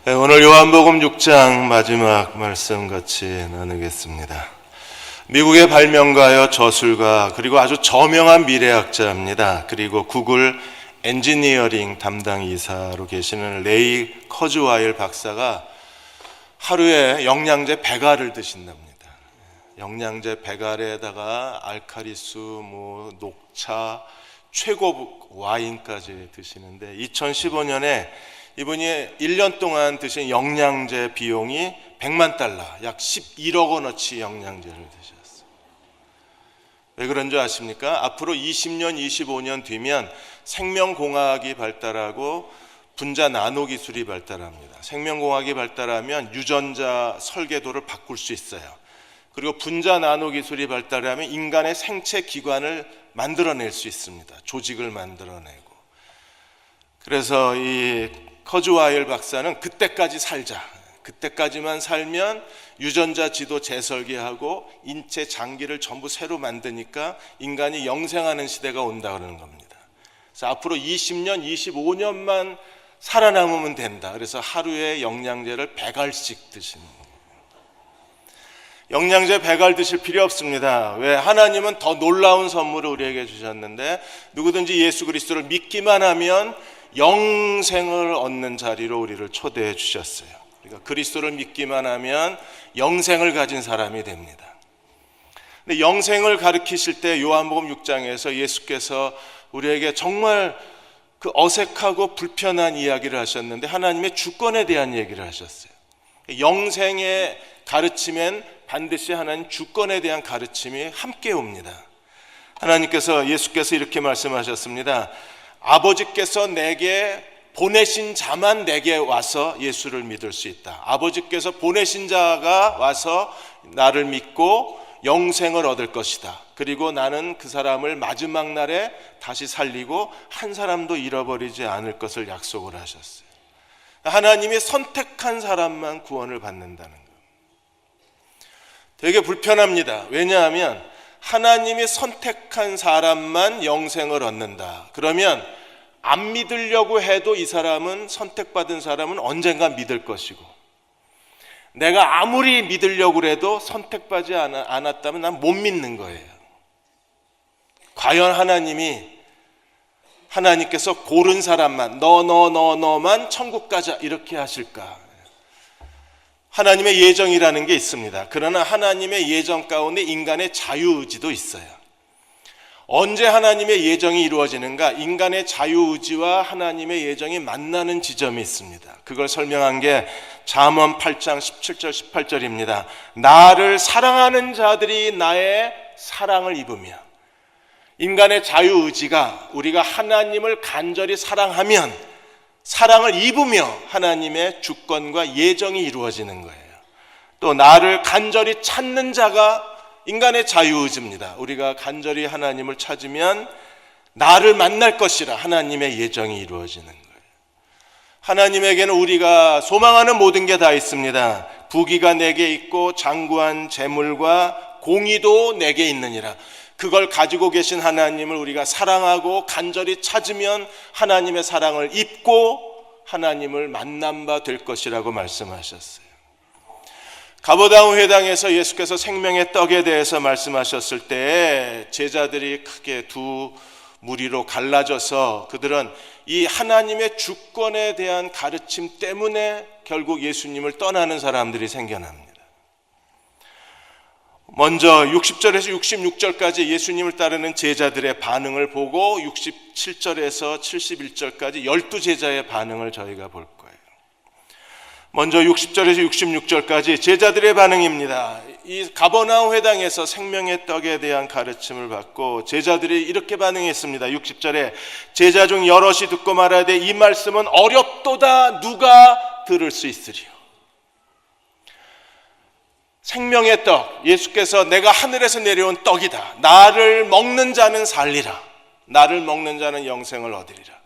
네, 오늘 요한복음 6장 마지막 말씀 같이 나누겠습니다. 미국의 발명가요, 저술가, 그리고 아주 저명한 미래학자입니다. 그리고 구글 엔지니어링 담당 이사로 계시는 레이 커즈와일 박사가 하루에 영양제 100알을 드신답니다. 영양제 100알에다가 알카리수, 녹차, 최고 와인까지 드시는데 2015년에 이분이 1년 동안 드신 영양제 비용이 100만 달러, 약 11억 원어치 영양제를 드셨어요. 왜 그런 줄 아십니까? 앞으로 20년, 25년 뒤면 생명공학이 발달하고 분자 나노 기술이 발달합니다. 생명공학이 발달하면 유전자 설계도를 바꿀 수 있어요. 그리고 분자 나노 기술이 발달하면 인간의 생체 기관을 만들어낼 수 있습니다. 조직을 만들어내고. 그래서 이 커즈와일 박사는 그때까지 살자. 그때까지만 살면 유전자 지도 재설계하고 인체 장기를 전부 새로 만드니까 인간이 영생하는 시대가 온다 그러는 겁니다. 그래서 앞으로 20년, 25년만 살아남으면 된다. 그래서 하루에 영양제를 100알씩 드시는 거예요. 영양제 100알 드실 필요 없습니다. 왜? 하나님은 더 놀라운 선물을 우리에게 주셨는데 누구든지 예수 그리스도를 믿기만 하면 영생을 얻는 자리로 우리를 초대해 주셨어요. 그러니까 그리스도를 믿기만 하면 영생을 가진 사람이 됩니다. 근데 영생을 가르치실 때 요한복음 6장에서 예수께서 우리에게 정말 그 어색하고 불편한 이야기를 하셨는데 하나님의 주권에 대한 얘기를 하셨어요. 영생의 가르침엔 반드시 하나님 주권에 대한 가르침이 함께 옵니다. 하나님께서 예수께서 이렇게 말씀하셨습니다. 아버지께서 내게 보내신 자만 내게 와서 예수를 믿을 수 있다. 아버지께서 보내신 자가 와서 나를 믿고 영생을 얻을 것이다. 그리고 나는 그 사람을 마지막 날에 다시 살리고 한 사람도 잃어버리지 않을 것을 약속을 하셨어요. 하나님이 선택한 사람만 구원을 받는다는 것. 되게 불편합니다. 왜냐하면 하나님이 선택한 사람만 영생을 얻는다. 그러면 안 믿으려고 해도 이 사람은, 선택받은 사람은 언젠가 믿을 것이고, 내가 아무리 믿으려고 해도 선택받지 않았다면 난 못 믿는 거예요. 과연 하나님께서 고른 사람만, 너만 천국 가자 이렇게 하실까? 하나님의 예정이라는 게 있습니다. 그러나 하나님의 예정 가운데 인간의 자유의지도 있어요. 언제 하나님의 예정이 이루어지는가? 인간의 자유의지와 하나님의 예정이 만나는 지점이 있습니다. 그걸 설명한 게 잠언 8장 17절 18절입니다. 나를 사랑하는 자들이 나의 사랑을 입으며, 인간의 자유의지가 우리가 하나님을 간절히 사랑하면 사랑을 입으며 하나님의 주권과 예정이 이루어지는 거예요. 또 나를 간절히 찾는 자가 인간의 자유의지입니다. 우리가 간절히 하나님을 찾으면 나를 만날 것이라 하나님의 예정이 이루어지는 거예요. 하나님에게는 우리가 소망하는 모든 게 다 있습니다. 부귀가 내게 있고 장구한 재물과 공의도 내게 있느니라. 그걸 가지고 계신 하나님을 우리가 사랑하고 간절히 찾으면 하나님의 사랑을 입고 하나님을 만난 바 될 것이라고 말씀하셨어요. 가버나움 회당에서 예수께서 생명의 떡에 대해서 말씀하셨을 때 제자들이 크게 두 무리로 갈라져서 그들은 이 하나님의 주권에 대한 가르침 때문에 결국 예수님을 떠나는 사람들이 생겨납니다. 먼저 60절에서 66절까지 예수님을 따르는 제자들의 반응을 보고 67절에서 71절까지 12제자의 반응을 저희가 볼 거예요. 먼저 60절에서 66절까지 제자들의 반응입니다. 이 가버나움 회당에서 생명의 떡에 대한 가르침을 받고 제자들이 이렇게 반응했습니다. 60절에 제자 중 여럿이 듣고 말하되 이 말씀은 어렵도다. 누가 들을 수 있으리요. 생명의 떡, 예수께서 내가 하늘에서 내려온 떡이다. 나를 먹는 자는 살리라. 나를 먹는 자는 영생을 얻으리라.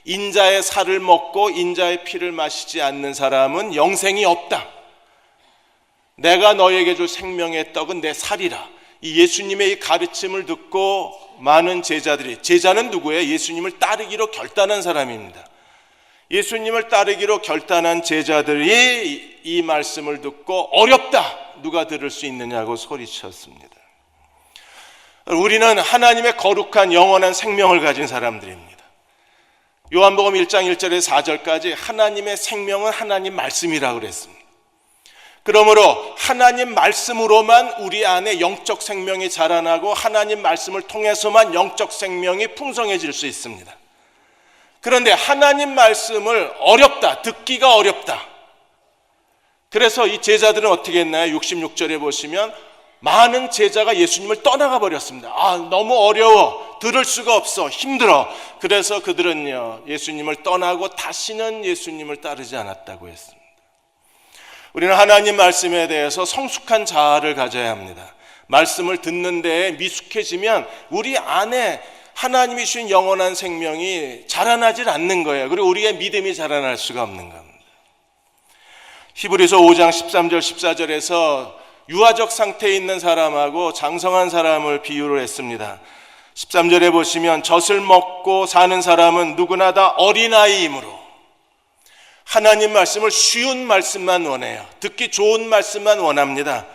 인자의 살을 먹고 인자의 피를 마시지 않는 사람은 영생이 없다. 내가 너에게 줄 생명의 떡은 내 살이라. 이 예수님의 이 가르침을 듣고 많은 제자들이, 제자는 누구예요? 예수님을 따르기로 결단한 사람입니다. 예수님을 따르기로 결단한 제자들이 이 말씀을 듣고 어렵다, 누가 들을 수 있느냐고 소리쳤습니다. 우리는 하나님의 거룩한 영원한 생명을 가진 사람들입니다. 요한복음 1장 1절에서 4절까지 하나님의 생명은 하나님 말씀이라고 그랬습니다. 그러므로 하나님 말씀으로만 우리 안에 영적 생명이 자라나고 하나님 말씀을 통해서만 영적 생명이 풍성해질 수 있습니다. 그런데 하나님 말씀을 어렵다, 듣기가 어렵다. 그래서 이 제자들은 어떻게 했나요? 66절에 보시면 많은 제자가 예수님을 떠나가 버렸습니다. 너무 어려워, 들을 수가 없어, 힘들어. 그래서 그들은요, 예수님을 떠나고 다시는 예수님을 따르지 않았다고 했습니다. 우리는 하나님 말씀에 대해서 성숙한 자아를 가져야 합니다. 말씀을 듣는 데에 미숙해지면 우리 안에 하나님이 주신 영원한 생명이 자라나질 않는 거예요. 그리고 우리의 믿음이 자라날 수가 없는 겁니다. 히브리서 5장 13절 14절에서 유아적 상태에 있는 사람하고 장성한 사람을 비유를 했습니다. 13절에 보시면 젖을 먹고 사는 사람은 누구나 다 어린아이이므로 하나님 말씀을 쉬운 말씀만 원해요. 듣기 좋은 말씀만 원합니다.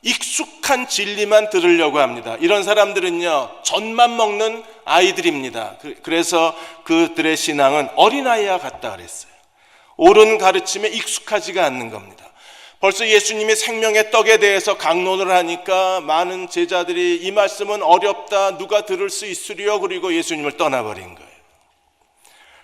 익숙한 진리만 들으려고 합니다. 이런 사람들은요, 젖만 먹는 아이들입니다. 그래서 그들의 신앙은 어린아이와 같다 그랬어요. 옳은 가르침에 익숙하지가 않는 겁니다. 벌써 예수님이 생명의 떡에 대해서 강론을 하니까 많은 제자들이 이 말씀은 어렵다, 누가 들을 수 있으리요, 그리고 예수님을 떠나버린 거예요.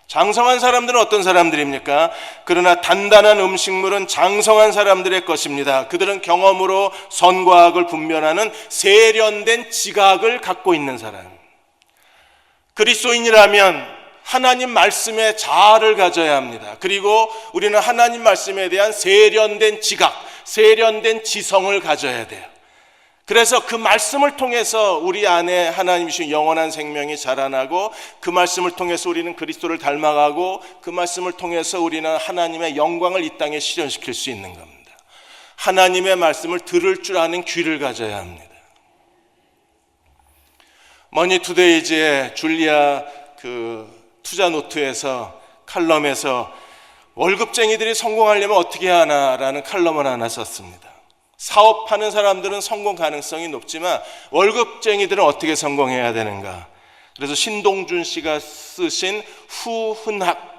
장성한 사람들은 어떤 사람들입니까? 그러나 단단한 음식물은 장성한 사람들의 것입니다. 그들은 경험으로 선과 악을 분별하는 세련된 지각을 갖고 있는 사람. 그리스도인이라면 하나님 말씀에 자아를 가져야 합니다. 그리고 우리는 하나님 말씀에 대한 세련된 지각, 세련된 지성을 가져야 돼요. 그래서 그 말씀을 통해서 우리 안에 하나님이 주신 영원한 생명이 자라나고, 그 말씀을 통해서 우리는 그리스도를 닮아가고, 그 말씀을 통해서 우리는 하나님의 영광을 이 땅에 실현시킬 수 있는 겁니다. 하나님의 말씀을 들을 줄 아는 귀를 가져야 합니다. 머니투데이즈의 줄리아 투자 노트에서 칼럼에서 월급쟁이들이 성공하려면 어떻게 하나라는 칼럼을 하나 썼습니다. 사업하는 사람들은 성공 가능성이 높지만 월급쟁이들은 어떻게 성공해야 되는가? 그래서 신동준 씨가 쓰신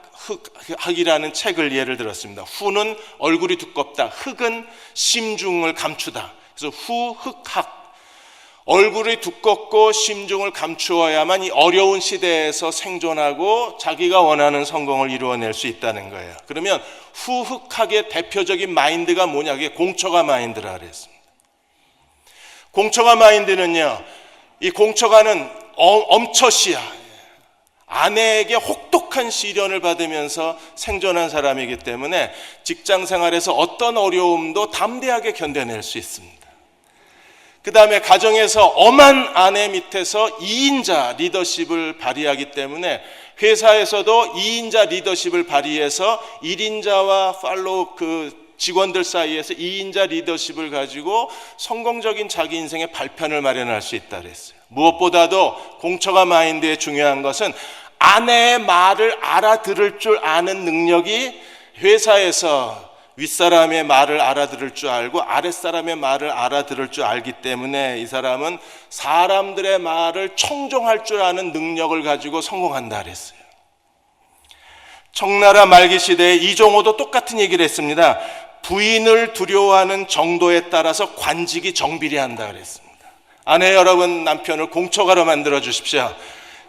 후흔학이라는 책을 예를 들었습니다. 후는 얼굴이 두껍다, 흑은 심중을 감추다. 그래서 후흑학, 얼굴이 두껍고 심중을 감추어야만 이 어려운 시대에서 생존하고 자기가 원하는 성공을 이루어낼 수 있다는 거예요. 그러면 후흑학의 대표적인 마인드가 뭐냐? 그게 공처가 마인드라 그랬습니다. 공처가 마인드는요, 이 공처가는 엄처시야, 아내에게 혹독한 시련을 받으면서 생존한 사람이기 때문에 직장 생활에서 어떤 어려움도 담대하게 견뎌낼 수 있습니다. 그 다음에 가정에서 엄한 아내 밑에서 2인자 리더십을 발휘하기 때문에 회사에서도 2인자 리더십을 발휘해서 1인자와 팔로우 직원들 사이에서 2인자 리더십을 가지고 성공적인 자기 인생의 발판을 마련할 수 있다 그랬어요. 무엇보다도 공처가 마인드의 중요한 것은 아내의 말을 알아들을 줄 아는 능력이 회사에서 윗사람의 말을 알아들을 줄 알고 아랫사람의 말을 알아들을 줄 알기 때문에 이 사람은 사람들의 말을 청종할 줄 아는 능력을 가지고 성공한다 그랬어요. 청나라 말기 시대에 이종호도 똑같은 얘기를 했습니다. 부인을 두려워하는 정도에 따라서 관직이 정비례한다 그랬습니다. 아내 여러분, 남편을 공처가로 만들어 주십시오.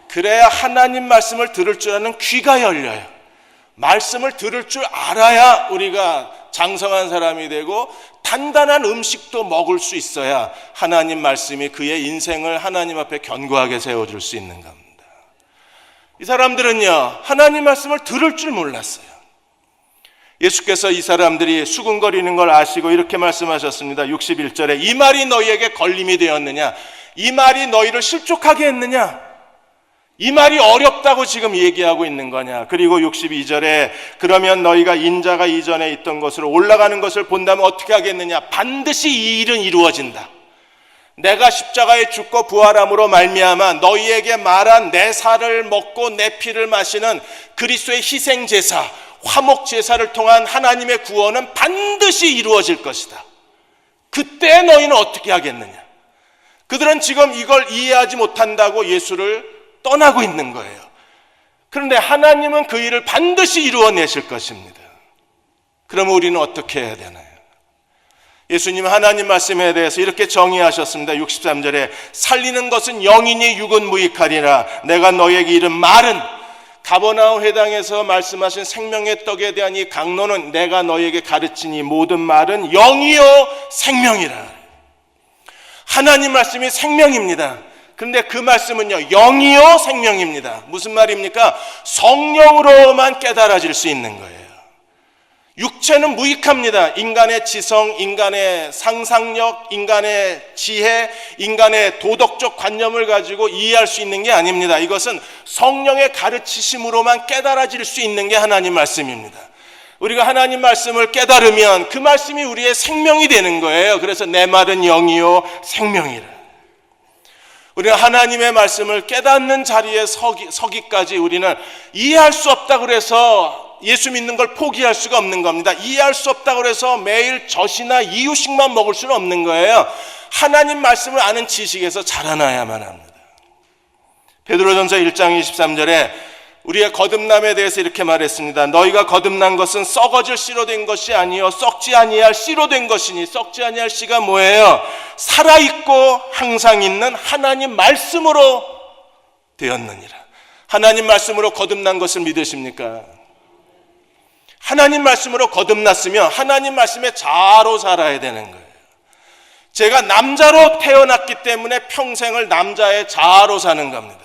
그래야 하나님 말씀을 들을 줄 아는 귀가 열려요. 말씀을 들을 줄 알아야 우리가 장성한 사람이 되고 단단한 음식도 먹을 수 있어야 하나님 말씀이 그의 인생을 하나님 앞에 견고하게 세워줄 수 있는 겁니다. 이 사람들은요, 하나님 말씀을 들을 줄 몰랐어요. 예수께서 이 사람들이 수군거리는 걸 아시고 이렇게 말씀하셨습니다. 61절에 이 말이 너희에게 걸림이 되었느냐? 이 말이 너희를 실족하게 했느냐? 이 말이 어렵다고 지금 얘기하고 있는 거냐? 그리고 62절에 그러면 너희가 인자가 이전에 있던 곳으로 올라가는 것을 본다면 어떻게 하겠느냐? 반드시 이 일은 이루어진다. 내가 십자가에 죽고 부활함으로 말미암아 너희에게 말한 내 살을 먹고 내 피를 마시는 그리스도의 희생제사, 화목제사를 통한 하나님의 구원은 반드시 이루어질 것이다. 그때 너희는 어떻게 하겠느냐? 그들은 지금 이걸 이해하지 못한다고 예수를 떠나고 있는 거예요. 그런데 하나님은 그 일을 반드시 이루어내실 것입니다. 그러면 우리는 어떻게 해야 되나요? 예수님 하나님 말씀에 대해서 이렇게 정의하셨습니다. 63절에 살리는 것은 영이니 육은 무익하리라. 내가 너에게 이른 말은, 가버나움 회당에서 말씀하신 생명의 떡에 대한 이 강론은 내가 너에게 가르치니 모든 말은 영이요 생명이라. 하나님 말씀이 생명입니다. 그런데 그 말씀은요 영이요 생명입니다. 무슨 말입니까? 성령으로만 깨달아질 수 있는 거예요. 육체는 무익합니다. 인간의 지성, 인간의 상상력, 인간의 지혜, 인간의 도덕적 관념을 가지고 이해할 수 있는 게 아닙니다. 이것은 성령의 가르치심으로만 깨달아질 수 있는 게 하나님 말씀입니다. 우리가 하나님 말씀을 깨달으면 그 말씀이 우리의 생명이 되는 거예요. 그래서 내 말은 영이요 생명이라. 우리가 하나님의 말씀을 깨닫는 자리에 서기까지 우리는 이해할 수 없다고 그래서 예수 믿는 걸 포기할 수가 없는 겁니다. 이해할 수 없다고 해서 매일 젖이나 이유식만 먹을 수는 없는 거예요. 하나님 말씀을 아는 지식에서 자라나야만 합니다. 베드로전서 1장 23절에 우리의 거듭남에 대해서 이렇게 말했습니다. 너희가 거듭난 것은 썩어질 씨로 된 것이 아니요 썩지 아니할 씨로 된 것이니. 썩지 아니할 씨가 뭐예요? 살아있고 항상 있는 하나님 말씀으로 되었느니라. 하나님 말씀으로 거듭난 것을 믿으십니까? 하나님 말씀으로 거듭났으면 하나님 말씀에 자로 살아야 되는 거예요. 제가 남자로 태어났기 때문에 평생을 남자의 자로 사는 겁니다.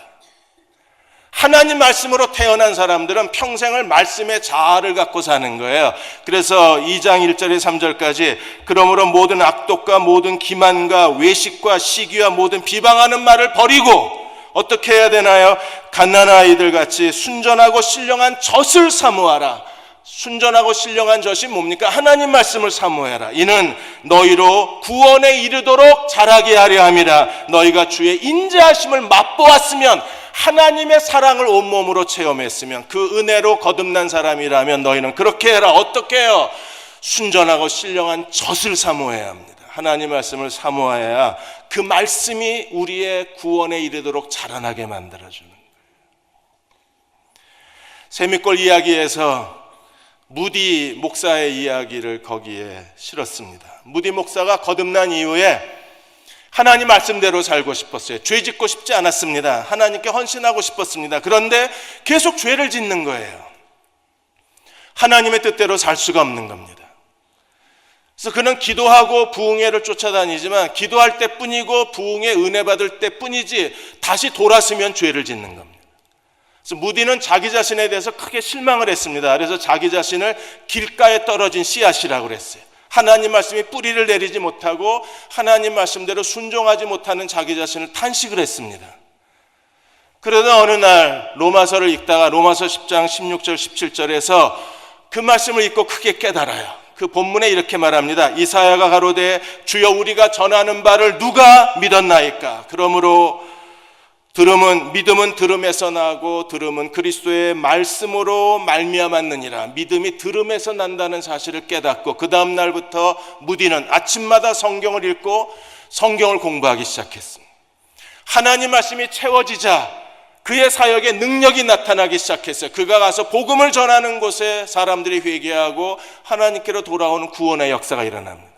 하나님 말씀으로 태어난 사람들은 평생을 말씀의 자아를 갖고 사는 거예요. 그래서 2장 1절에 3절까지 그러므로 모든 악독과 모든 기만과 외식과 시기와 모든 비방하는 말을 버리고 어떻게 해야 되나요? 갓난 아이들 같이 순전하고 신령한 젖을 사모하라. 순전하고 신령한 젖이 뭡니까? 하나님 말씀을 사모해라. 이는 너희로 구원에 이르도록 자라게 하려 함이라. 너희가 주의 인자하심을 맛보았으면 하나님의 사랑을 온몸으로 체험했으면 그 은혜로 거듭난 사람이라면 너희는 그렇게 해라. 어떻게 해요? 순전하고 신령한 젖을 사모해야 합니다. 하나님 말씀을 사모해야 그 말씀이 우리의 구원에 이르도록 자라나게 만들어주는 거예요. 세미골 이야기에서 무디 목사의 이야기를 거기에 실었습니다. 무디 목사가 거듭난 이후에 하나님 말씀대로 살고 싶었어요. 죄 짓고 싶지 않았습니다. 하나님께 헌신하고 싶었습니다. 그런데 계속 죄를 짓는 거예요. 하나님의 뜻대로 살 수가 없는 겁니다. 그래서 그는 기도하고 부흥회를 쫓아다니지만 기도할 때뿐이고 부흥회 은혜 받을 때뿐이지 다시 돌아서면 죄를 짓는 겁니다. 그래서 무디는 자기 자신에 대해서 크게 실망을 했습니다. 그래서 자기 자신을 길가에 떨어진 씨앗이라고 그랬어요. 하나님 말씀이 뿌리를 내리지 못하고 하나님 말씀대로 순종하지 못하는 자기 자신을 탄식을 했습니다. 그러다 어느 날 로마서를 읽다가 로마서 10장 16절 17절에서 그 말씀을 읽고 크게 깨달아요. 그 본문에 이렇게 말합니다. 이사야가 가로되 주여 우리가 전하는 바를 누가 믿었나이까? 그러므로 믿음은 들음에서 나고 들음은 그리스도의 말씀으로 말미암았느니라. 믿음이 들음에서 난다는 사실을 깨닫고 그 다음 날부터 무디는 아침마다 성경을 읽고 성경을 공부하기 시작했습니다. 하나님 말씀이 채워지자 그의 사역에 능력이 나타나기 시작했어요. 그가 가서 복음을 전하는 곳에 사람들이 회개하고 하나님께로 돌아오는 구원의 역사가 일어납니다.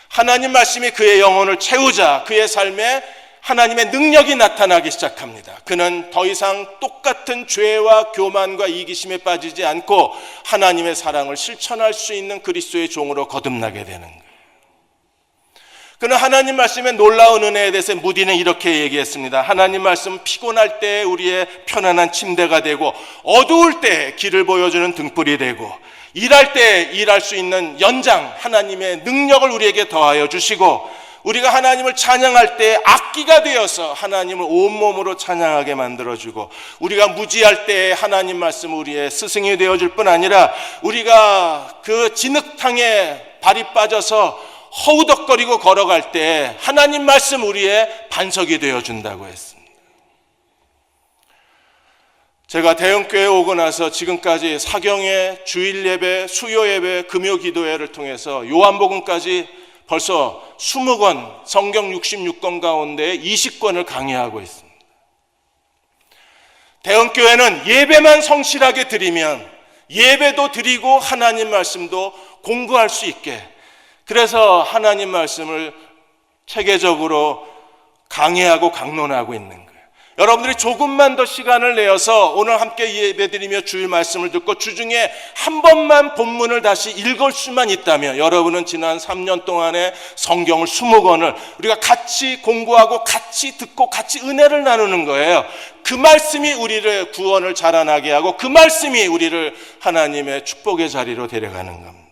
하나님 말씀이 그의 영혼을 채우자 그의 삶에 하나님의 능력이 나타나기 시작합니다. 그는 더 이상 똑같은 죄와 교만과 이기심에 빠지지 않고 하나님의 사랑을 실천할 수 있는 그리스도의 종으로 거듭나게 되는 거예요. 그는 하나님 말씀의 놀라운 은혜에 대해서 무디는 이렇게 얘기했습니다. 하나님 말씀은 피곤할 때 우리의 편안한 침대가 되고 어두울 때 길을 보여주는 등불이 되고 일할 때 일할 수 있는 연장 하나님의 능력을 우리에게 더하여 주시고 우리가 하나님을 찬양할 때 악기가 되어서 하나님을 온몸으로 찬양하게 만들어주고 우리가 무지할 때 하나님 말씀 우리의 스승이 되어줄 뿐 아니라 우리가 그 진흙탕에 발이 빠져서 허우덕거리고 걸어갈 때 하나님 말씀 우리의 반석이 되어준다고 했습니다. 제가 대형교회에 오고 나서 지금까지 사경회, 주일예배, 수요예배, 금요기도회를 통해서 요한복음까지 벌써 20권, 성경 66권 가운데 20권을 강의하고 있습니다. 대형교회는 예배만 성실하게 드리면 예배도 드리고 하나님 말씀도 공부할 수 있게, 그래서 하나님 말씀을 체계적으로 강의하고 강론하고 있는 거예요. 여러분들이 조금만 더 시간을 내어서 오늘 함께 예배드리며 주일 말씀을 듣고 주중에 한 번만 본문을 다시 읽을 수만 있다면 여러분은 지난 3년 동안의 성경을 20권을 우리가 같이 공부하고 같이 듣고 같이 은혜를 나누는 거예요. 그 말씀이 우리를 구원을 자라나게 하고 그 말씀이 우리를 하나님의 축복의 자리로 데려가는 겁니다.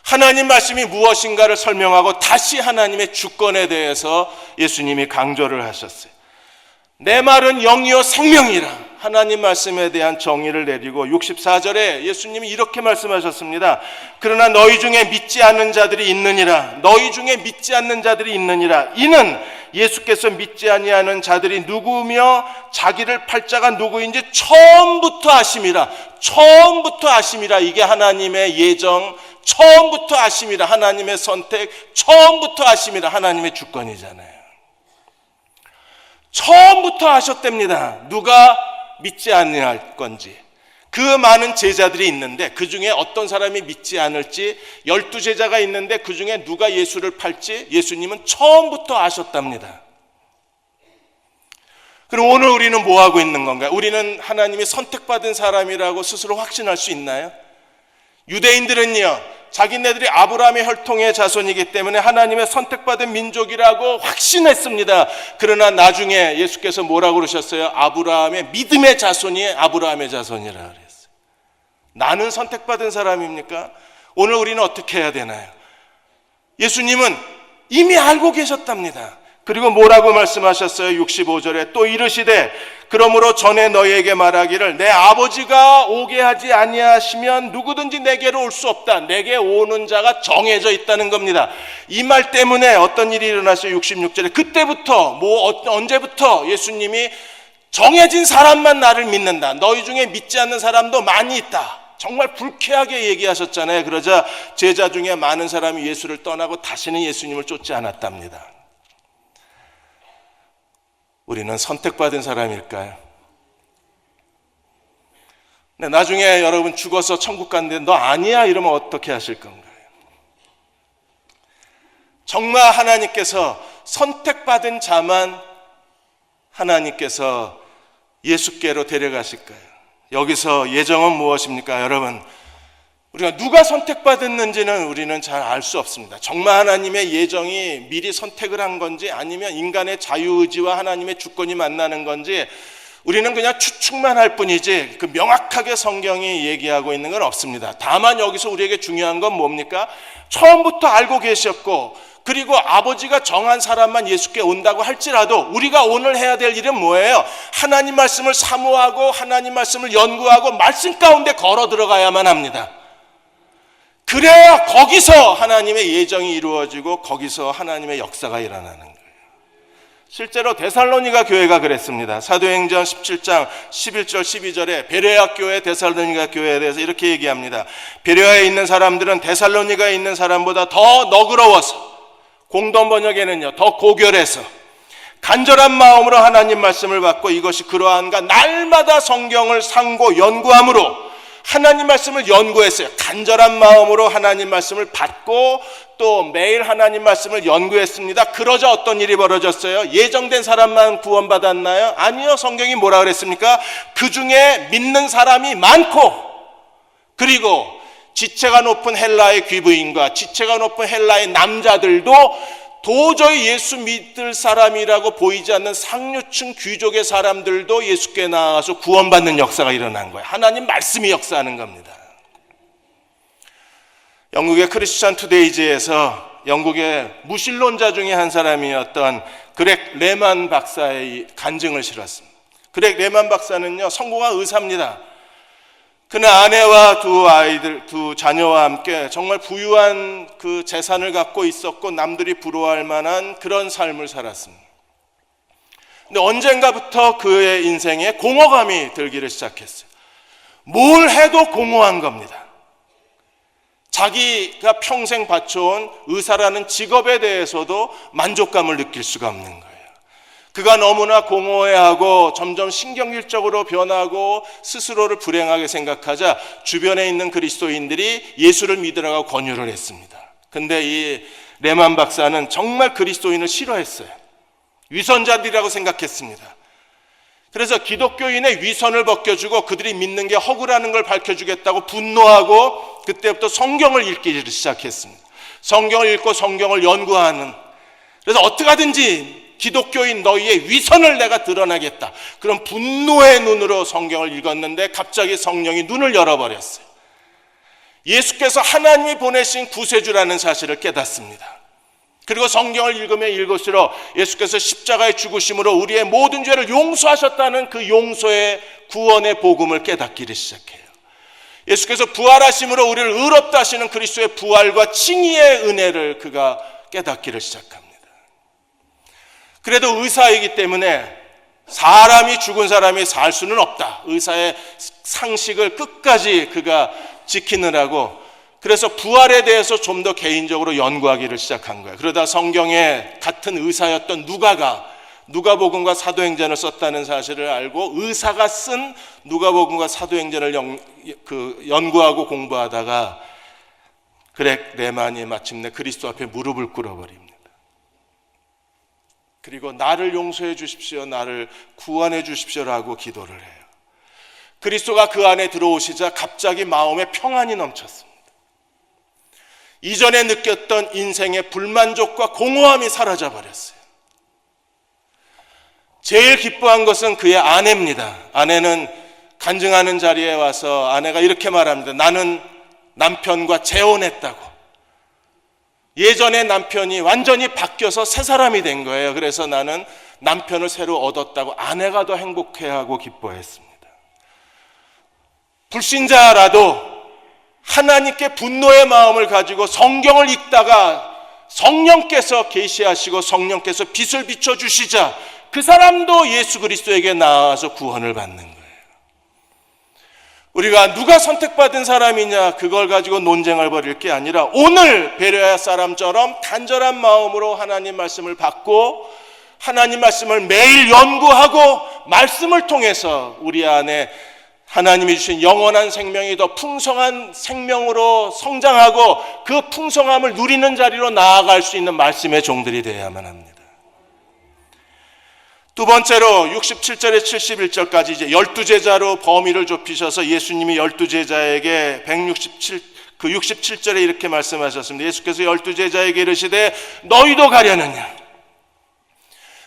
하나님 말씀이 무엇인가를 설명하고 다시 하나님의 주권에 대해서 예수님이 강조를 하셨어요. 내 말은 영이요 생명이라, 하나님 말씀에 대한 정의를 내리고 64절에 예수님이 이렇게 말씀하셨습니다. 그러나 너희 중에 믿지 않는 자들이 있느니라. 너희 중에 믿지 않는 자들이 있느니라. 이는 예수께서 믿지 아니하는 자들이 누구며 자기를 팔 자가 누구인지 처음부터 아심이라. 처음부터 아심이라. 이게 하나님의 예정, 처음부터 아심이라. 하나님의 선택, 처음부터 아심이라. 하나님의 주권이잖아요. 처음부터 아셨답니다. 누가 믿지 않을 건지. 그 많은 제자들이 있는데 그 중에 어떤 사람이 믿지 않을지, 12제자가 있는데 그 중에 누가 예수를 팔지 예수님은 처음부터 아셨답니다. 그럼 오늘 우리는 뭐 하고 있는 건가요? 우리는 하나님이 선택받은 사람이라고 스스로 확신할 수 있나요? 유대인들은요, 자기네들이 아브라함의 혈통의 자손이기 때문에 하나님의 선택받은 민족이라고 확신했습니다. 그러나 나중에 예수께서 뭐라고 그러셨어요? 아브라함의 믿음의 자손이 아브라함의 자손이라 그랬어요. 나는 선택받은 사람입니까? 오늘 우리는 어떻게 해야 되나요? 예수님은 이미 알고 계셨답니다. 그리고 뭐라고 말씀하셨어요? 65절에 또 이르시되 그러므로 전에 너희에게 말하기를 내 아버지가 오게 하지 아니하시면 누구든지 내게로 올 수 없다. 내게 오는 자가 정해져 있다는 겁니다. 이 말 때문에 어떤 일이 일어났어요? 66절에 그때부터 언제부터 예수님이 정해진 사람만 나를 믿는다. 너희 중에 믿지 않는 사람도 많이 있다. 정말 불쾌하게 얘기하셨잖아요. 그러자 제자 중에 많은 사람이 예수를 떠나고 다시는 예수님을 쫓지 않았답니다. 우리는 선택받은 사람일까요? 네, 나중에 여러분 죽어서 천국 간데 너 아니야 이러면 어떻게 하실 건가요? 정말 하나님께서 선택받은 자만 하나님께서 예수께로 데려가실까요? 여기서 예정은 무엇입니까? 여러분, 우리가 누가 선택받았는지는 우리는 잘 알 수 없습니다. 정말 하나님의 예정이 미리 선택을 한 건지 아니면 인간의 자유의지와 하나님의 주권이 만나는 건지 우리는 그냥 추측만 할 뿐이지 그 명확하게 성경이 얘기하고 있는 건 없습니다. 다만 여기서 우리에게 중요한 건 뭡니까? 처음부터 알고 계셨고 그리고 아버지가 정한 사람만 예수께 온다고 할지라도 우리가 오늘 해야 될 일은 뭐예요? 하나님 말씀을 사모하고 하나님 말씀을 연구하고 말씀 가운데 걸어 들어가야만 합니다. 그래야 거기서 하나님의 예정이 이루어지고 거기서 하나님의 역사가 일어나는 거예요. 실제로 데살로니가 교회가 그랬습니다. 사도행전 17장 11절 12절에 베레아 교회, 데살로니가 교회에 대해서 이렇게 얘기합니다. 베레아에 있는 사람들은 데살로니가에 있는 사람보다 더 너그러워서, 공동 번역에는요 더 고결해서 간절한 마음으로 하나님 말씀을 받고 이것이 그러한가 날마다 성경을 상고 연구함으로 하나님 말씀을 연구했어요. 간절한 마음으로 하나님 말씀을 받고 또 매일 하나님 말씀을 연구했습니다. 그러자 어떤 일이 벌어졌어요? 예정된 사람만 구원받았나요? 아니요. 성경이 뭐라 그랬습니까? 그 중에 믿는 사람이 많고 그리고 지체가 높은 헬라의 귀부인과 지체가 높은 헬라의 남자들도 도저히 예수 믿을 사람이라고 보이지 않는 상류층 귀족의 사람들도 예수께 나아가서 구원받는 역사가 일어난 거예요. 하나님 말씀이 역사하는 겁니다. 영국의 크리스천 투데이즈에서 영국의 무신론자 중에 한 사람이었던 그렉 레만 박사의 간증을 실었습니다. 그렉 레만 박사는요 성공한 의사입니다. 그는 아내와 두 자녀와 함께 정말 부유한 그 재산을 갖고 있었고 남들이 부러워할 만한 그런 삶을 살았습니다. 근데 언젠가부터 그의 인생에 공허감이 들기를 시작했어요. 뭘 해도 공허한 겁니다. 자기가 평생 바쳐온 의사라는 직업에 대해서도 만족감을 느낄 수가 없는 거예요. 그가 너무나 공허해하고 점점 신경질적으로 변하고 스스로를 불행하게 생각하자 주변에 있는 그리스도인들이 예수를 믿으라고 권유를 했습니다. 근데 이 레만 박사는 정말 그리스도인을 싫어했어요. 위선자들이라고 생각했습니다. 그래서 기독교인의 위선을 벗겨주고 그들이 믿는 게 허구라는 걸 밝혀주겠다고 분노하고 그때부터 성경을 읽기 시작했습니다. 성경을 읽고 성경을 연구하는, 그래서 어떻게 하든지 기독교인 너희의 위선을 내가 드러나겠다, 그런 분노의 눈으로 성경을 읽었는데 갑자기 성령이 눈을 열어버렸어요. 예수께서 하나님이 보내신 구세주라는 사실을 깨닫습니다. 그리고 성경을 읽으면 읽을수록 예수께서 십자가의 죽으심으로 우리의 모든 죄를 용서하셨다는 그 용서의 구원의 복음을 깨닫기를 시작해요. 예수께서 부활하심으로 우리를 의롭다 하시는 그리스도의 부활과 칭의의 은혜를 그가 깨닫기를 시작합니다. 그래도 의사이기 때문에 사람이 죽은 사람이 살 수는 없다, 의사의 상식을 끝까지 그가 지키느라고, 그래서 부활에 대해서 좀 더 개인적으로 연구하기를 시작한 거예요. 그러다 성경에 같은 의사였던 누가복음과 사도행전을 썼다는 사실을 알고 의사가 쓴 누가복음과 사도행전을 연구하고 공부하다가 그렉 레만이 마침내 그리스도 앞에 무릎을 꿇어버립니다. 그리고 나를 용서해 주십시오, 나를 구원해 주십시오라고 기도를 해요. 그리스도가 그 안에 들어오시자 갑자기 마음에 평안이 넘쳤습니다. 이전에 느꼈던 인생의 불만족과 공허함이 사라져 버렸어요. 제일 기뻐한 것은 그의 아내입니다. 아내는 간증하는 자리에 와서 아내가 이렇게 말합니다. 나는 남편과 재혼했다고. 예전에 남편이 완전히 바뀌어서 새 사람이 된 거예요. 그래서 나는 남편을 새로 얻었다고 아내가 더 행복해하고 기뻐했습니다. 불신자라도 하나님께 분노의 마음을 가지고 성경을 읽다가 성령께서 계시하시고 성령께서 빛을 비춰주시자 그 사람도 예수 그리스도에게 나아가서 구원을 받는 거예요. 우리가 누가 선택받은 사람이냐 그걸 가지고 논쟁을 벌일 게 아니라 오늘 베레아 사람처럼 간절한 마음으로 하나님 말씀을 받고 하나님 말씀을 매일 연구하고 말씀을 통해서 우리 안에 하나님이 주신 영원한 생명이 더 풍성한 생명으로 성장하고 그 풍성함을 누리는 자리로 나아갈 수 있는 말씀의 종들이 되어야만 합니다. 두 번째로 67절에 71절까지 이제 12제자로 범위를 좁히셔서 예수님이 12제자에게 67절에 이렇게 말씀하셨습니다. 예수께서 12제자에게 이르시되 너희도 가려느냐.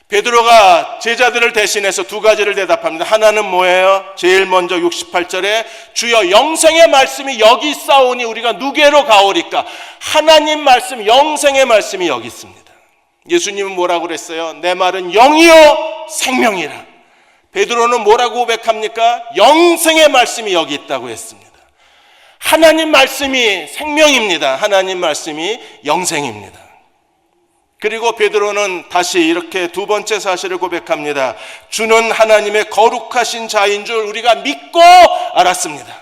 베드로가 제자들을 대신해서 두 가지를 대답합니다. 하나는 뭐예요? 제일 먼저 68절에 주여 영생의 말씀이 여기 있사오니 우리가 누게로 가오리까. 하나님 말씀, 영생의 말씀이 여기 있습니다. 예수님은 뭐라고 그랬어요? 내 말은 영이요 생명이라. 베드로는 뭐라고 고백합니까? 영생의 말씀이 여기 있다고 했습니다. 하나님 말씀이 생명입니다. 하나님 말씀이 영생입니다. 그리고 베드로는 다시 이렇게 두 번째 사실을 고백합니다. 주는 하나님의 거룩하신 자인 줄 우리가 믿고 알았습니다.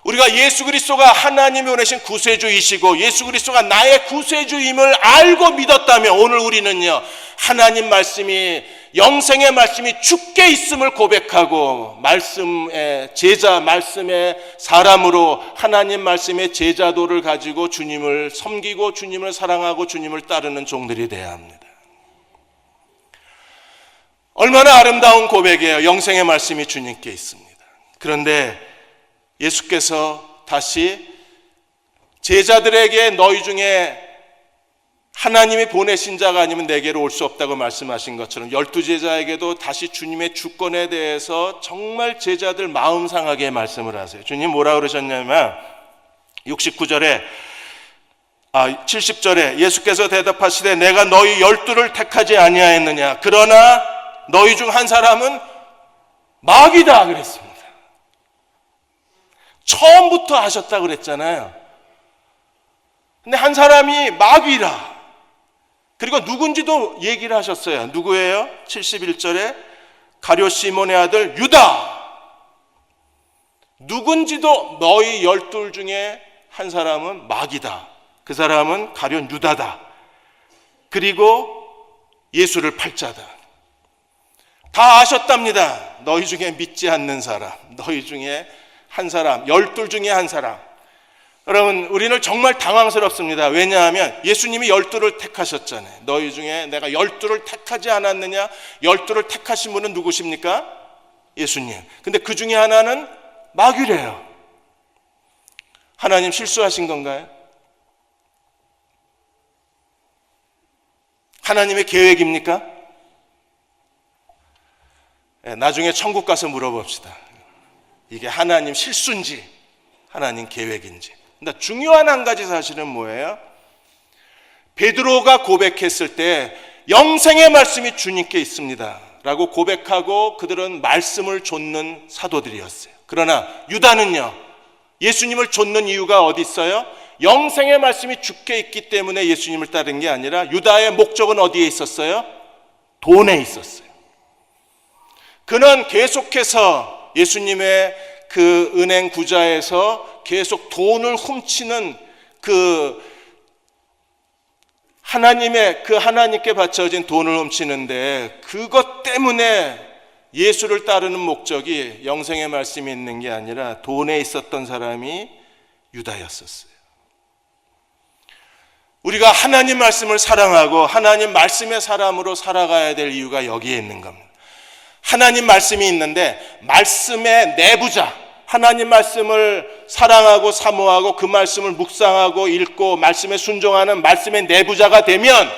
우리가 예수 그리스도가 하나님이 보내신 구세주이시고 예수 그리스도가 나의 구세주임을 알고 믿었다면 오늘 우리는요, 하나님 말씀이, 영생의 말씀이 주께 있음을 고백하고 말씀의 제자, 말씀의 사람으로 하나님 말씀의 제자도를 가지고 주님을 섬기고 주님을 사랑하고 주님을 따르는 종들이 되어야 합니다. 얼마나 아름다운 고백이에요. 영생의 말씀이 주님께 있습니다. 그런데 예수께서 다시 제자들에게 너희 중에 하나님이 보내신 자가 아니면 내게로 올 수 없다고 말씀하신 것처럼 12제자에게도 다시 주님의 주권에 대해서 정말 제자들 마음 상하게 말씀을 하세요. 주님 뭐라고 그러셨냐면 70절에 예수께서 대답하시되 내가 너희 12를 택하지 아니하였느냐. 그러나 너희 중 한 사람은 마귀다 그랬습니다. 처음부터 하셨다고 그랬잖아요. 근데 한 사람이 마귀라. 그리고 누군지도 얘기를 하셨어요. 누구예요? 71절에 가룟 시몬의 아들 유다. 누군지도 너희 12 중에 한 사람은 마귀다. 그 사람은 가룟 유다다. 그리고 예수를 팔 자다. 다 아셨답니다. 너희 중에 믿지 않는 사람, 너희 중에 한 사람, 12 중에 한 사람. 여러분, 우리는 정말 당황스럽습니다. 왜냐하면 예수님이 12를 택하셨잖아요. 너희 중에 내가 12를 택하지 않았느냐? 12를 택하신 분은 누구십니까? 예수님. 근데 그 중에 하나는 마귀래요. 하나님 실수하신 건가요? 하나님의 계획입니까? 나중에 천국 가서 물어봅시다. 이게 하나님 실수인지 하나님 계획인지. 근데 중요한 한 가지 사실은 뭐예요? 베드로가 고백했을 때 영생의 말씀이 주님께 있습니다 라고 고백하고 그들은 말씀을 좇는 사도들이었어요. 그러나 유다는요, 예수님을 좇는 이유가 어디 있어요? 영생의 말씀이 주께 있기 때문에 예수님을 따른 게 아니라 유다의 목적은 어디에 있었어요? 돈에 있었어요. 그는 계속해서 예수님의 그 은행 구좌에서 계속 돈을 훔치는 그 하나님께 바쳐진 돈을 훔치는데, 그것 때문에 예수를 따르는 목적이 영생의 말씀이 있는 게 아니라 돈에 있었던 사람이 유다였었어요. 우리가 하나님 말씀을 사랑하고 하나님 말씀의 사람으로 살아가야 될 이유가 여기에 있는 겁니다. 하나님 말씀이 있는데 말씀의 내부자, 하나님 말씀을 사랑하고 사모하고 그 말씀을 묵상하고 읽고 말씀에 순종하는 말씀의 내부자가 되면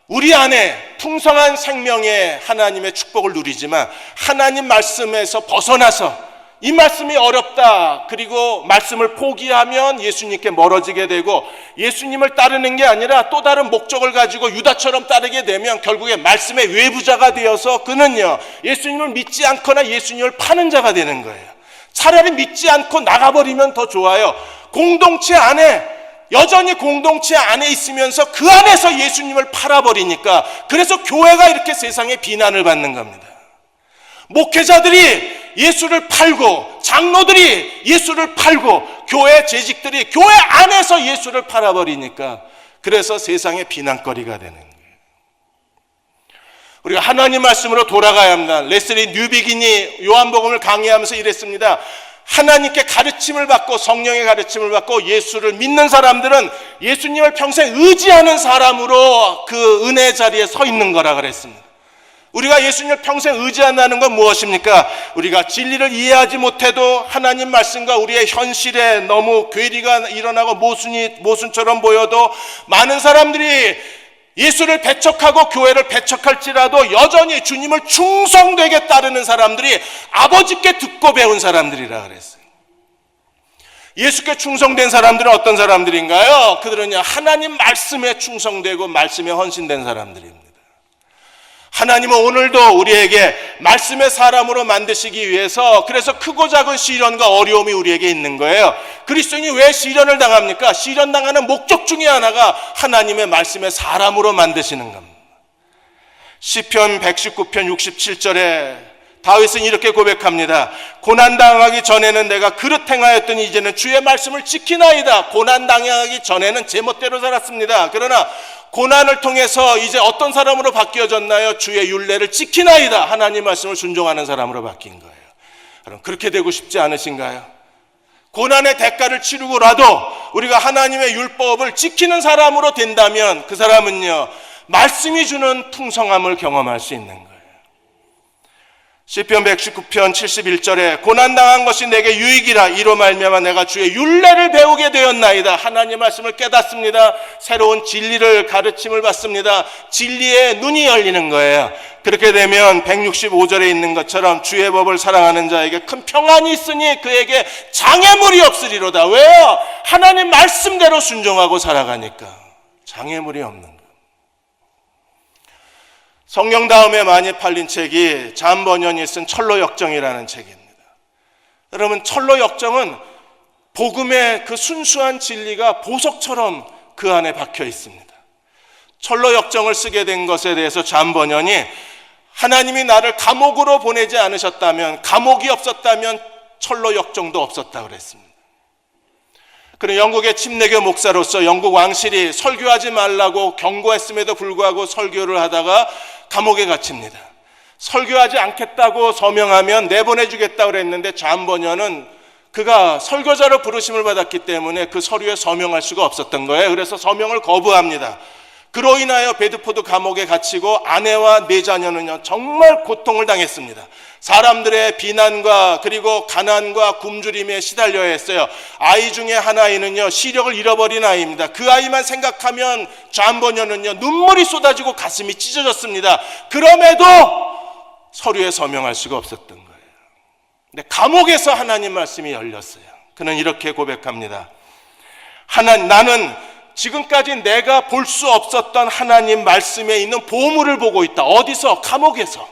우리 안에 풍성한 생명의 하나님의 축복을 누리지만, 하나님 말씀에서 벗어나서 이 말씀이 어렵다, 그리고 말씀을 포기하면 예수님께 멀어지게 되고, 예수님을 따르는 게 아니라 또 다른 목적을 가지고 유다처럼 따르게 되면 결국에 말씀의 외부자가 되어서 그는요, 예수님을 믿지 않거나 예수님을 파는 자가 되는 거예요. 차라리 믿지 않고 나가버리면 더 좋아요. 공동체 안에, 여전히 공동체 안에 있으면서 그 안에서 예수님을 팔아버리니까, 그래서 교회가 이렇게 세상에 비난을 받는 겁니다. 목회자들이 예수를 팔고 장로들이 예수를 팔고 교회 재직들이 교회 안에서 예수를 팔아버리니까, 그래서 세상의 비난거리가 되는 거예요. 우리가 하나님 말씀으로 돌아가야 합니다. 레슬리 뉴비긴이 요한복음을 강의하면서 이랬습니다. 하나님께 가르침을 받고 성령의 가르침을 받고 예수를 믿는 사람들은 예수님을 평생 의지하는 사람으로 그 은혜 자리에 서 있는 거라 그랬습니다. 우리가 예수님을 평생 의지한다는 건 무엇입니까? 우리가 진리를 이해하지 못해도 하나님 말씀과 우리의 현실에 너무 괴리가 일어나고 모순처럼 보여도 많은 사람들이 예수를 배척하고 교회를 배척할지라도 여전히 주님을 충성되게 따르는 사람들이 아버지께 듣고 배운 사람들이라 그랬어요. 예수께 충성된 사람들은 어떤 사람들인가요? 그들은요, 하나님 말씀에 충성되고 말씀에 헌신된 사람들입니다. 하나님은 오늘도 우리에게 말씀의 사람으로 만드시기 위해서, 그래서 크고 작은 시련과 어려움이 우리에게 있는 거예요. 그리스도인이 왜 시련을 당합니까? 시련 당하는 목적 중에 하나가 하나님의 말씀의 사람으로 만드시는 겁니다. 시편 119편 67절에 다윗은 이렇게 고백합니다. 고난당하기 전에는 내가 그릇 행하였더니 이제는 주의 말씀을 지키나이다. 고난당하기 전에는 제멋대로 살았습니다. 그러나 고난을 통해서 이제 어떤 사람으로 바뀌어졌나요? 주의 율례를 지키나이다. 하나님 말씀을 순종하는 사람으로 바뀐 거예요. 여러분, 그렇게 되고 싶지 않으신가요? 고난의 대가를 치르고라도 우리가 하나님의 율법을 지키는 사람으로 된다면 그 사람은요, 말씀이 주는 풍성함을 경험할 수 있는 거예요. 시편 119편 71절에 고난당한 것이 내게 유익이라, 이로 말미암아 내가 주의 율례를 배우게 되었나이다. 하나님 말씀을 깨닫습니다. 새로운 진리를 가르침을 받습니다. 진리의 눈이 열리는 거예요. 그렇게 되면 165절에 있는 것처럼 주의 법을 사랑하는 자에게 큰 평안이 있으니 그에게 장애물이 없으리로다. 왜요? 하나님 말씀대로 순종하고 살아가니까 장애물이 없는 거예요. 성령 다음에 많이 팔린 책이 잔 버년이 쓴 철로 역정이라는 책입니다. 여러분, 철로 역정은 복음의 그 순수한 진리가 보석처럼 그 안에 박혀 있습니다. 철로 역정을 쓰게 된 것에 대해서 존 버년이 하나님이 나를 감옥으로 보내지 않으셨다면, 감옥이 없었다면 철로 역정도 없었다 그랬습니다. 그는 영국의 침례교 목사로서 영국 왕실이 설교하지 말라고 경고했음에도 불구하고 설교를 하다가 감옥에 갇힙니다. 설교하지 않겠다고 서명하면 내보내주겠다고 그랬는데 존 버년은 그가 설교자로 부르심을 받았기 때문에 그 서류에 서명할 수가 없었던 거예요. 그래서 서명을 거부합니다. 그로 인하여 베드포드 감옥에 갇히고 아내와 4자녀는요 정말 고통을 당했습니다. 사람들의 비난과 그리고 가난과 굶주림에 시달려야 했어요. 아이 중에 한 아이는요 시력을 잃어버린 아이입니다. 그 아이만 생각하면 존 버년은요 눈물이 쏟아지고 가슴이 찢어졌습니다. 그럼에도 서류에 서명할 수가 없었던 거예요. 근데 감옥에서 하나님 말씀이 열렸어요. 그는 이렇게 고백합니다. 나는 지금까지 내가 볼 수 없었던 하나님 말씀에 있는 보물을 보고 있다. 어디서? 감옥에서.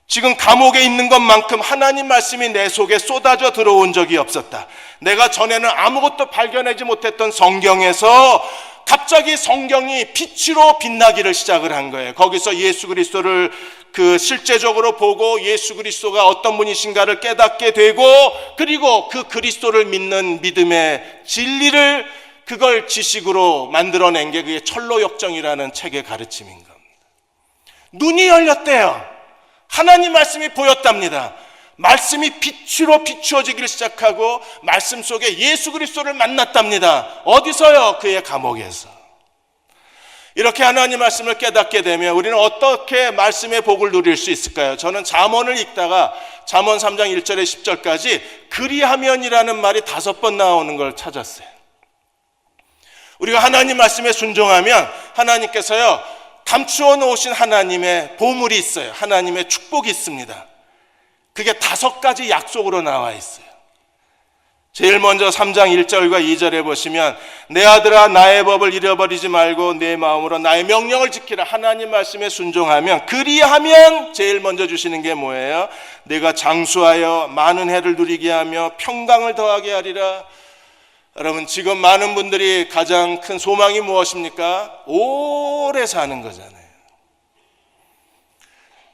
지금 감옥에 있는 것만큼 하나님 말씀이 내 속에 쏟아져 들어온 적이 없었다. 내가 전에는 아무것도 발견하지 못했던 성경에서 갑자기 성경이 빛으로 빛나기를 시작을 한 거예요. 거기서 예수 그리스도를 실제적으로 보고 예수 그리스도가 어떤 분이신가를 깨닫게 되고, 그리고 그 그리스도를 믿는 믿음의 진리를 그걸 지식으로 만들어낸 게 그게 철로 역정이라는 책의 가르침인 겁니다. 눈이 열렸대요. 하나님 말씀이 보였답니다. 말씀이 빛으로 비추어지기를 시작하고 말씀 속에 예수 그리스도를 만났답니다. 어디서요? 그의 감옥에서. 이렇게 하나님 말씀을 깨닫게 되면 우리는 어떻게 말씀의 복을 누릴 수 있을까요? 저는 잠언을 읽다가 잠언 3장 1절에 10절까지 그리하면이라는 말이 5번 나오는 걸 찾았어요. 우리가 하나님 말씀에 순종하면 하나님께서요 감추어 놓으신 하나님의 보물이 있어요. 하나님의 축복이 있습니다. 그게 5가지 약속으로 나와 있어요. 제일 먼저 3장 1절과 2절에 보시면 내 아들아 나의 법을 잃어버리지 말고 내 마음으로 나의 명령을 지키라. 하나님 말씀에 순종하면, 그리하면 제일 먼저 주시는 게 뭐예요? 내가 장수하여 많은 해를 누리게 하며 평강을 더하게 하리라. 여러분, 지금 많은 분들이 가장 큰 소망이 무엇입니까? 오래 사는 거잖아요.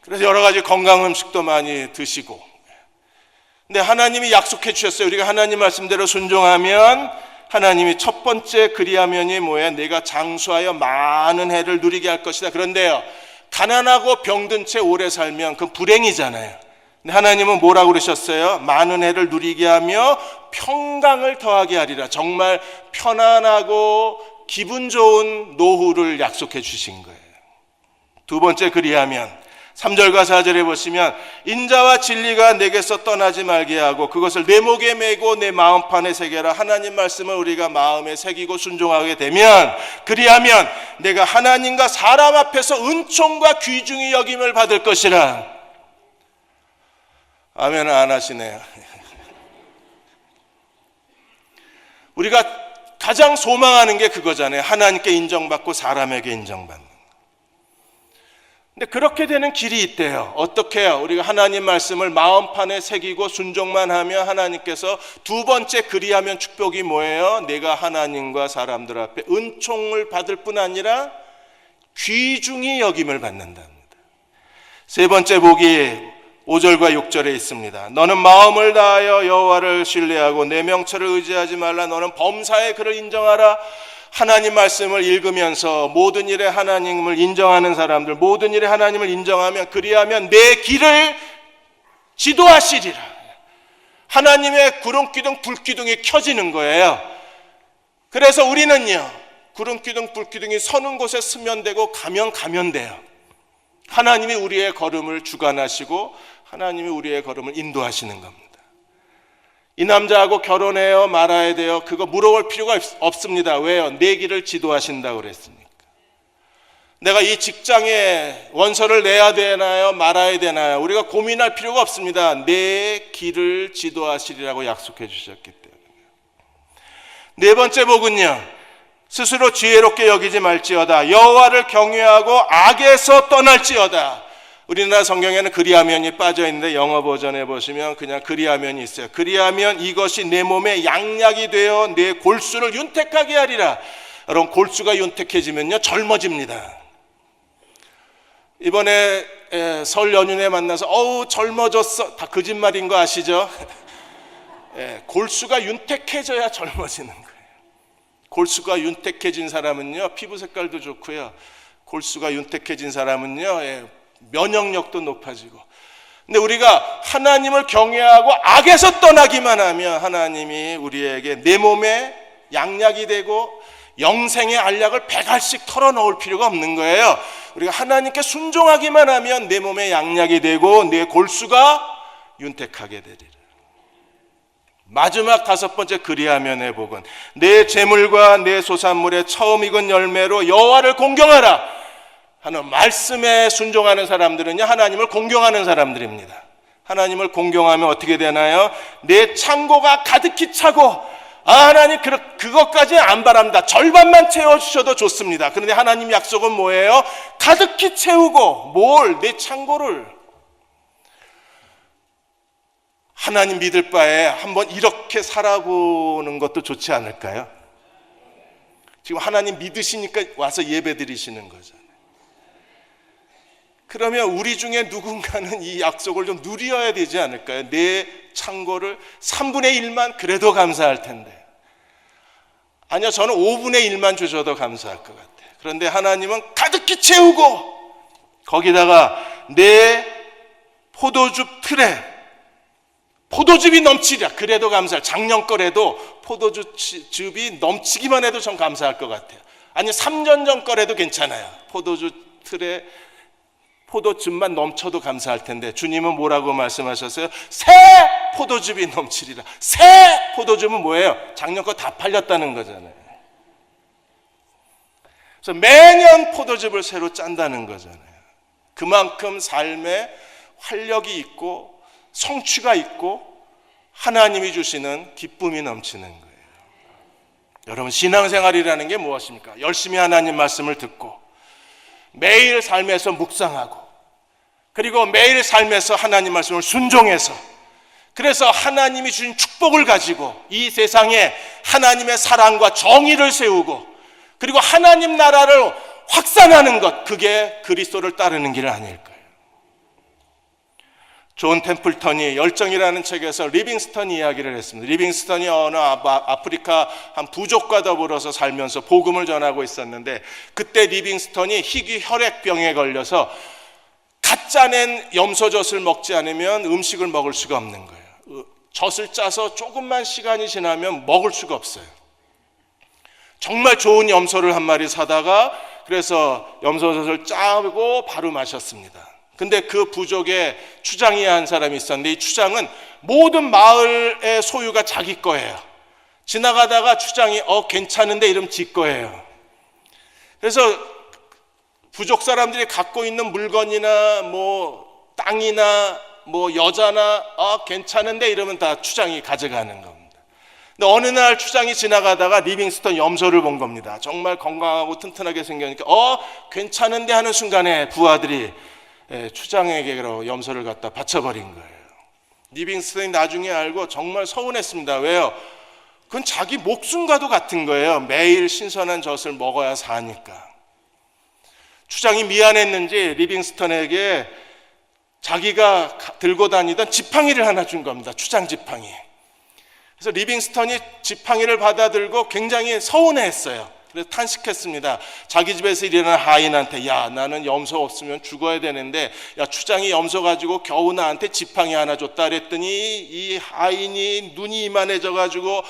그래서 여러 가지 건강 음식도 많이 드시고, 근데 하나님이 약속해 주셨어요. 우리가 하나님 말씀대로 순종하면 하나님이 첫 번째 그리하면이 뭐예요? 내가 장수하여 많은 해를 누리게 할 것이다. 그런데요, 가난하고 병든 채 오래 살면 그건 불행이잖아요. 근데 하나님은 뭐라고 그러셨어요? 많은 해를 누리게 하며 평강을 더하게 하리라. 정말 편안하고 기분 좋은 노후를 약속해 주신 거예요. 두 번째 그리하면 3절과 4절에 보시면 인자와 진리가 내게서 떠나지 말게 하고 그것을 내 목에 메고 내 마음판에 새겨라. 하나님 말씀을 우리가 마음에 새기고 순종하게 되면, 그리하면 내가 하나님과 사람 앞에서 은총과 귀중히 여김을 받을 것이라. 아멘을 안 하시네요. 우리가 가장 소망하는 게 그거잖아요. 하나님께 인정받고 사람에게 인정받는. 근데 그렇게 되는 길이 있대요. 어떻게 해요? 우리가 하나님 말씀을 마음판에 새기고 순종만 하면 하나님께서 두 번째 그리하면 축복이 뭐예요? 내가 하나님과 사람들 앞에 은총을 받을 뿐 아니라 귀중히 여김을 받는답니다. 세 번째 복이 5절과 6절에 있습니다. 너는 마음을 다하여 여호와를 신뢰하고 내 명철을 의지하지 말라. 너는 범사에 그를 인정하라. 하나님 말씀을 읽으면서 모든 일에 하나님을 인정하는 사람들, 모든 일에 하나님을 인정하면, 그리하면 내 길을 지도하시리라. 하나님의 구름기둥 불기둥이 켜지는 거예요. 그래서 우리는요, 구름기둥 불기둥이 서는 곳에 서면 되고 가면 돼요. 하나님이 우리의 걸음을 주관하시고 하나님이 우리의 걸음을 인도하시는 겁니다. 이 남자하고 결혼해요 말아야 돼요? 그거 물어볼 필요가 없습니다. 왜요? 내 길을 지도하신다고 그랬으니까. 내가 이 직장에 원서를 내야 되나요? 말아야 되나요? 우리가 고민할 필요가 없습니다. 내 길을 지도하시리라고 약속해 주셨기 때문에. 네 번째 복은요, 스스로 지혜롭게 여기지 말지어다. 여호와를 경외하고 악에서 떠날지어다. 우리나라 성경에는 그리하면이 빠져 있는데 영어 버전에 보시면 그냥 그리하면이 있어요. 그리하면 이것이 내 몸에 양약이 되어 내 골수를 윤택하게 하리라. 여러분, 골수가 윤택해지면요 젊어집니다. 이번에 설 연휴에 만나서 어우 젊어졌어, 다 거짓말인 거 아시죠? 골수가 윤택해져야 젊어지는 거예요. 골수가 윤택해진 사람은요 피부 색깔도 좋고요, 골수가 윤택해진 사람은요 면역력도 높아지고. 근데 우리가 하나님을 경외하고 악에서 떠나기만 하면 하나님이 우리에게 내 몸에 양약이 되고 영생의 알약을 100알씩 털어넣을 필요가 없는 거예요. 우리가 하나님께 순종하기만 하면 내 몸에 양약이 되고 내 골수가 윤택하게 되리라. 마지막 5번째 그리하면의 복은 내 재물과 내 소산물의 처음 익은 열매로 여호와를 공경하라 하는 말씀에 순종하는 사람들은요 하나님을 공경하는 사람들입니다. 하나님을 공경하면 어떻게 되나요? 내 창고가 가득히 차고, 하나님 그것까지 안 바랍니다. 절반만 채워주셔도 좋습니다. 그런데 하나님 약속은 뭐예요? 가득히 채우고. 뭘? 내 창고를. 하나님 믿을 바에 한번 이렇게 살아보는 것도 좋지 않을까요? 지금 하나님 믿으시니까 와서 예배 드리시는 거잖아요. 그러면 우리 중에 누군가는 이 약속을 좀 누려야 되지 않을까요? 내 창고를 3분의 1만 그래도 감사할 텐데. 아니요, 저는 5분의 1만 주셔도 감사할 것 같아요. 그런데 하나님은 가득히 채우고 거기다가 내 포도즙 틀에 포도즙이 넘치랴 그래도 감사할. 작년 거래도 포도즙이 넘치기만 해도 전 감사할 것 같아요. 아니 3년 전 거래도 괜찮아요. 포도즙 틀에 포도즙만 넘쳐도 감사할 텐데 주님은 뭐라고 말씀하셨어요? 새 포도즙이 넘치리라. 새 포도즙은 뭐예요? 작년 거 다 팔렸다는 거잖아요. 그래서 매년 포도즙을 새로 짠다는 거잖아요. 그만큼 삶에 활력이 있고 성취가 있고 하나님이 주시는 기쁨이 넘치는 거예요. 여러분, 신앙생활이라는 게 무엇입니까? 열심히 하나님 말씀을 듣고 매일 삶에서 묵상하고 그리고 매일 삶에서 하나님 말씀을 순종해서, 그래서 하나님이 주신 축복을 가지고 이 세상에 하나님의 사랑과 정의를 세우고 그리고 하나님 나라를 확산하는 것, 그게 그리스도를 따르는 길 아닐까요? 존 템플턴이 열정이라는 책에서 리빙스턴 이야기를 했습니다. 리빙스턴이 어느 아프리카 한 부족과 더불어서 살면서 복음을 전하고 있었는데, 그때 리빙스턴이 희귀 혈액병에 걸려서 갓 짜낸 염소젖을 먹지 않으면 음식을 먹을 수가 없는 거예요. 젖을 짜서 조금만 시간이 지나면 먹을 수가 없어요. 정말 좋은 염소를 한 마리 사다가 그래서 염소젖을 짜고 바로 마셨습니다. 근데 그 부족에 추장이야 한 사람이 있었는데, 이 추장은 모든 마을의 소유가 자기 거예요. 지나가다가 추장이 괜찮은데 이러면 지 거예요. 그래서 부족 사람들이 갖고 있는 물건이나 뭐 땅이나 뭐 여자나 괜찮은데 이러면 다 추장이 가져가는 겁니다. 근데 어느 날 추장이 지나가다가 리빙스턴 염소를 본 겁니다. 정말 건강하고 튼튼하게 생기니까 괜찮은데 하는 순간에 부하들이 추장에게로 염소를 갖다 바쳐버린 거예요. 리빙스턴이 나중에 알고 정말 서운했습니다. 왜요? 그건 자기 목숨과도 같은 거예요. 매일 신선한 젖을 먹어야 사니까. 추장이 미안했는지 리빙스턴에게 자기가 들고 다니던 지팡이를 하나 준 겁니다. 추장 지팡이. 그래서 리빙스턴이 지팡이를 받아들고 굉장히 서운해했어요. 그래서 탄식했습니다. 자기 집에서 일어난 하인한테, 야, 나는 염소 없으면 죽어야 되는데, 야, 추장이 염소 가지고 겨우 나한테 지팡이 하나 줬다 그랬더니 이 하인이 눈이 이만해져가지고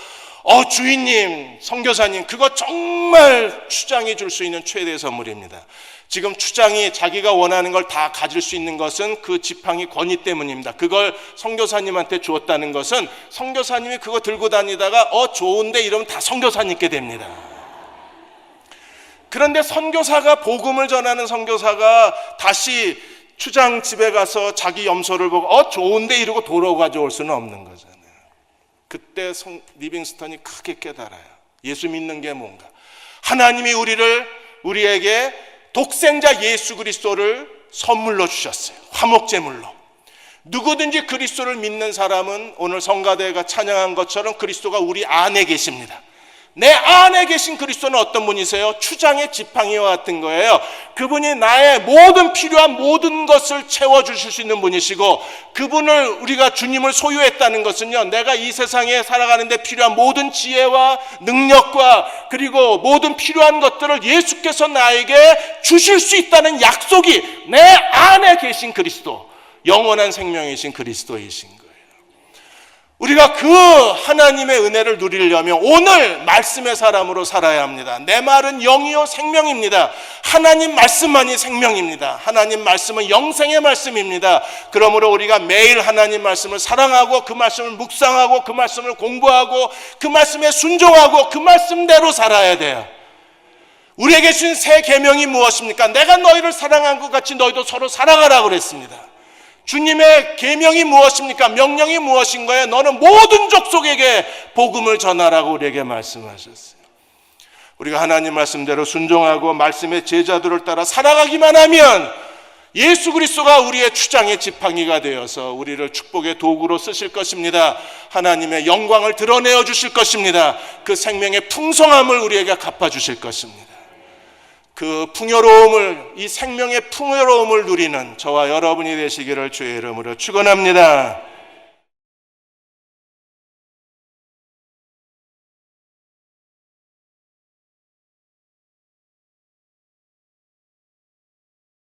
주인님, 선교사님, 그거 정말 추장이 줄 수 있는 최대의 선물입니다. 지금 추장이 자기가 원하는 걸 다 가질 수 있는 것은 그 지팡이 권위 때문입니다. 그걸 선교사님한테 주었다는 것은 선교사님이 그거 들고 다니다가 좋은데 이러면 다 선교사님께 됩니다. 그런데 선교사가, 복음을 전하는 선교사가 다시 추장 집에 가서 자기 염소를 보고 좋은데 이러고 도로 가져올 수는 없는 거잖아요. 그때 리빙스턴이 크게 깨달아요. 예수 믿는 게 뭔가. 하나님이 우리에게 독생자 예수 그리스도를 선물로 주셨어요. 화목제물로. 누구든지 그리스도를 믿는 사람은 오늘 성가대가 찬양한 것처럼 그리스도가 우리 안에 계십니다. 내 안에 계신 그리스도는 어떤 분이세요? 추장의 지팡이와 같은 거예요. 그분이 나의 모든 필요한 모든 것을 채워주실 수 있는 분이시고, 그분을 우리가 주님을 소유했다는 것은요, 내가 이 세상에 살아가는 데 필요한 모든 지혜와 능력과 그리고 모든 필요한 것들을 예수께서 나에게 주실 수 있다는 약속이 내 안에 계신 그리스도, 영원한 생명이신 그리스도이신 거예요. 우리가 그 하나님의 은혜를 누리려면 오늘 말씀의 사람으로 살아야 합니다. 내 말은 영이요 생명입니다. 하나님 말씀만이 생명입니다. 하나님 말씀은 영생의 말씀입니다. 그러므로 우리가 매일 하나님 말씀을 사랑하고 그 말씀을 묵상하고 그 말씀을 공부하고 그 말씀에 순종하고 그 말씀대로 살아야 돼요. 우리에게 주신 새 계명이 무엇입니까? 내가 너희를 사랑한 것 같이 너희도 서로 사랑하라고 그랬습니다. 주님의 계명이 무엇입니까? 명령이 무엇인 거예요? 너는 모든 족속에게 복음을 전하라고 우리에게 말씀하셨어요. 우리가 하나님 말씀대로 순종하고 말씀의 제자들을 따라 살아가기만 하면 예수 그리스도가 우리의 추장의 지팡이가 되어서 우리를 축복의 도구로 쓰실 것입니다. 하나님의 영광을 드러내어 주실 것입니다. 그 생명의 풍성함을 우리에게 갚아주실 것입니다. 그 풍요로움을, 이 생명의 풍요로움을 누리는 저와 여러분이 되시기를 주의 이름으로 축원합니다.